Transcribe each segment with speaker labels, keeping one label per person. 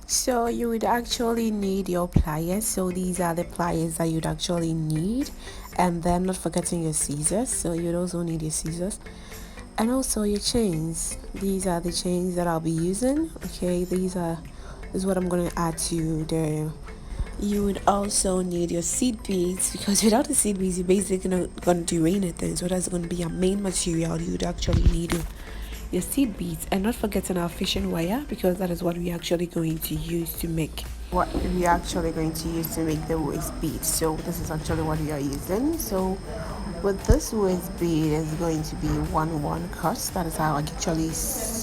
Speaker 1: So you would actually need your pliers. So these are the pliers that you'd actually need, and then not forgetting your scissors. So you'd also need your scissors, and also your chains. These are the chains that I'll be using. Okay, this is what I'm gonna add to the. You would also need your seed beads, because without the seed beads, you're basically not gonna do anything. So that's gonna be your main material. You'd actually need your seed beads, and not forgetting our fishing wire, because that is what we're actually going to use to make the waist bead. So this is actually what we are using. So with this waist bead is going to be 1-1 cross. That is how I actually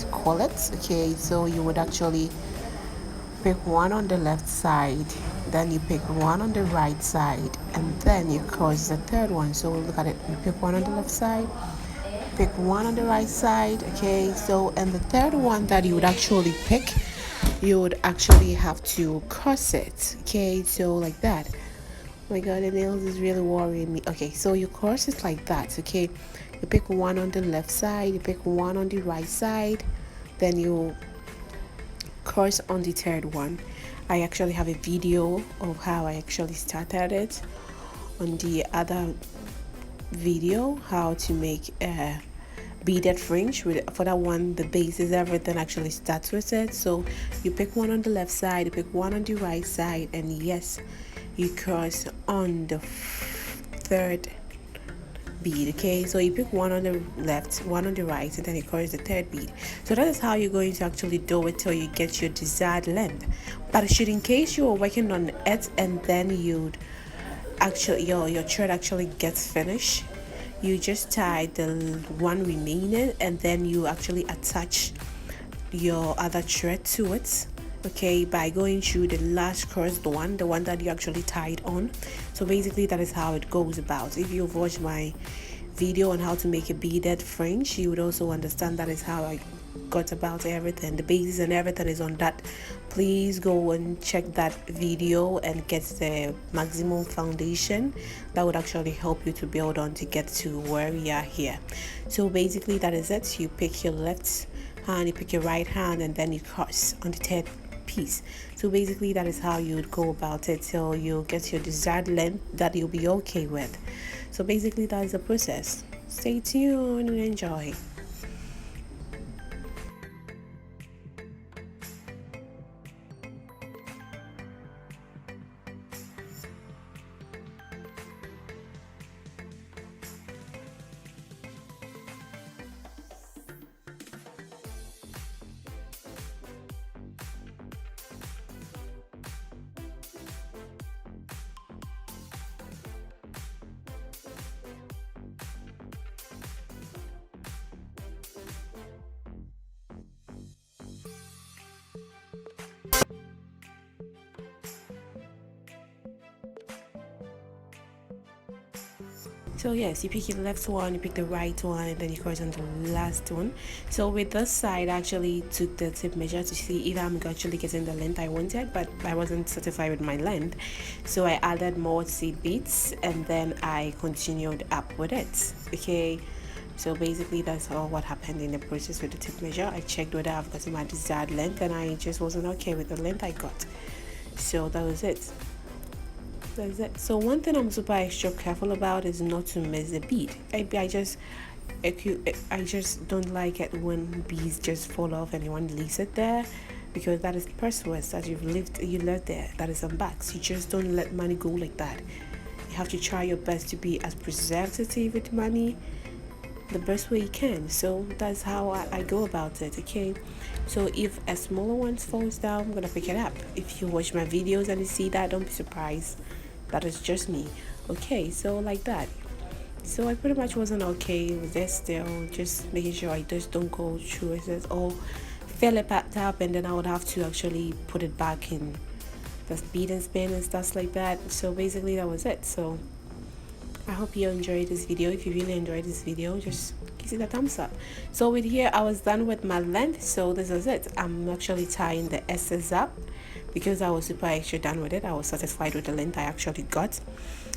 Speaker 1: call it. Okay, so you would actually pick one on the left side, then you pick one on the right side, and then you cross the third one. So look at it, you pick one on the left side, pick one on the right side. Okay, so and the third one that you would actually pick, you would actually have to cross it. Okay, so like that. Oh my god, the nails is really worrying me. Okay, so you cross it like that. Okay, you pick one on the left side, you pick one on the right side, then you cross on the third one. I actually have a video of how I actually started it on the other video, how to make a beaded fringe. For that one, the bases, everything actually starts with it. So you pick one on the left side, you pick one on the right side, and yes, you cross on the third bead. Okay, so you pick one on the left, one on the right, and then you cross the third bead. So that is how you're going to actually do it till you get your desired length. But should in case you are working on it and then you'd actually your thread actually gets finished, you just tie the one remaining, and then you actually attach your other thread to it. Okay, by going through the last cross, the one that you actually tied on. So basically that is how it goes about. If you've watched my video on how to make a beaded fringe, you would also understand that is how I got about everything. The basis and everything is on that. Please go and check that video and get the maximum foundation that would actually help you to build on to get to where we are here. So basically that is it. You pick your left hand, you pick your right hand, and then you cross on the third piece. So basically that is how you would go about it till you get your desired length that you'll be okay with. So basically that is the process. Stay tuned and enjoy. So yes, you pick your left one, you pick the right one, and then you cross on the last one. So with this side, I actually took the tip measure to see if I'm actually getting the length I wanted, but I wasn't satisfied with my length. So I added more seed beads, and then I continued up with it. Okay, so basically that's all what happened in the process with the tip measure. I checked whether I've gotten my desired length, and I just wasn't okay with the length I got. So that was it. That's it. So one thing I'm super extra careful about is not to miss a bead. I just don't like it when beads just fall off and you want to leave it there, because that is precious that you left there. That is on backs. You just don't let money go like that. You have to try your best to be as preservative with money the best way you can. So that's how I go about it. Okay, so if a smaller one falls down, I'm gonna pick it up. If you watch my videos and you see that, don't be surprised. That is just me. Okay, so like that. So I pretty much wasn't okay with this, still just making sure I just don't go through it or fill it back up, and then I would have to actually put it back in the speed and spin and stuff like that. So basically that was it. So I hope you enjoyed this video. If you really enjoyed this video, just give it a thumbs up. So with here, I was done with my length, so this is it. I'm actually tying the S's up because I was super extra done with it. I was satisfied with the length I actually got.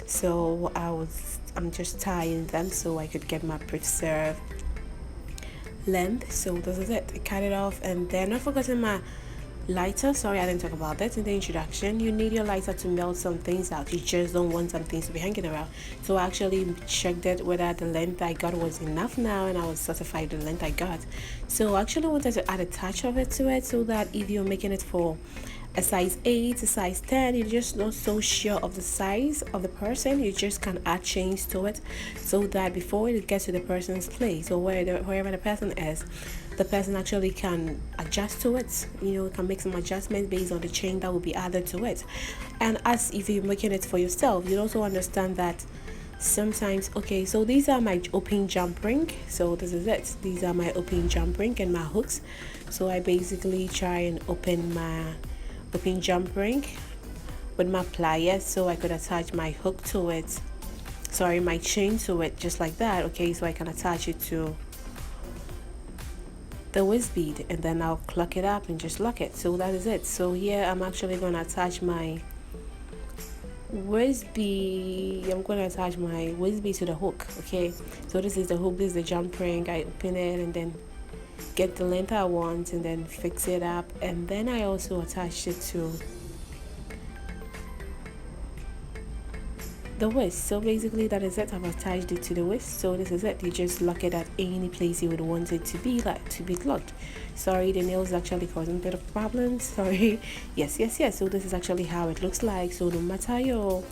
Speaker 1: So I'm just tying them so I could get my preserved length. So this is it. I cut it off, and then not forgetting my lighter. Sorry, I didn't talk about that in the introduction. You need your lighter to melt some things out. You just don't want some things to be hanging around. So I actually checked it whether the length I got was enough now, and I was satisfied with the length I got. So I actually wanted to add a touch of it to it, so that if you're making it for a size 8, a size 10, you're just not so sure of the size of the person, you just can add chains to it, so that before it gets to the person's place or wherever the person is, the person actually can adjust to it, can make some adjustments based on the chain that will be added to it. And as if you're making it for yourself, you also understand that sometimes, okay, so these are my open jump ring. So this is it, these are my open jump ring and my hooks. So I basically try and open my open jump ring with my pliers, so I could attach my hook to it, sorry, my chain to it, just like that. Okay, so I can attach it to the whiz bead, and then I'll clock it up and just lock it. So that is it. So here I'm actually going to attach my whiz bead. I'm going to attach my whiz bead to the hook. Okay, so this is the hook, this is the jump ring. I open it and then get the length I want and then fix it up, and then I also attach it to the whisk. So basically that is it. I've attached it to the whisk. So this is it. You just lock it at any place you would want it to be, like to be locked. Sorry, the nails actually causing a bit of problems. Sorry. Yes. So this is actually how it looks like. So no matter your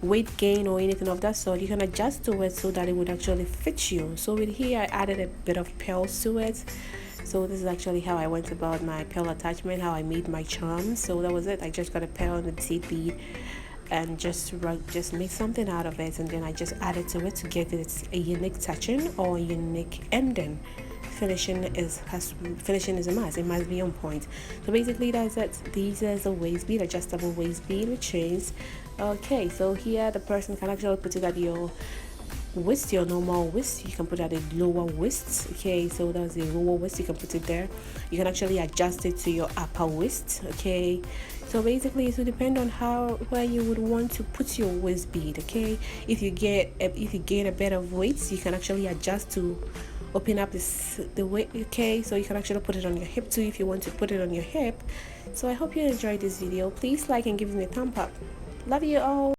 Speaker 1: weight gain or anything of that sort, you can adjust to it so that it would actually fit you. So with here I added a bit of pearls to it. So this is actually how I went about my pearl attachment, how I made my charms. So that was it. I just got a pearl and a seed bead and just make something out of it, and then I just added to it to give it a unique touching or unique ending. Finishing is a must. It must be on point. So basically that's it. These is a waist bead, adjustable waist bead with chains. Okay, so here the person can actually put it at your waist, your normal waist. You can put it at a lower waist. Okay, so that's the lower waist, you can put it there. You can actually adjust it to your upper waist. Okay, so basically it will depend on where you would want to put your waist bead. Okay, if you gain a bit of weight, you can actually adjust to open up the weight. Okay, so you can actually put it on your hip too if you want to put it on your hip. So I hope you enjoyed this video. Please like and give me a thumb up. Love you all.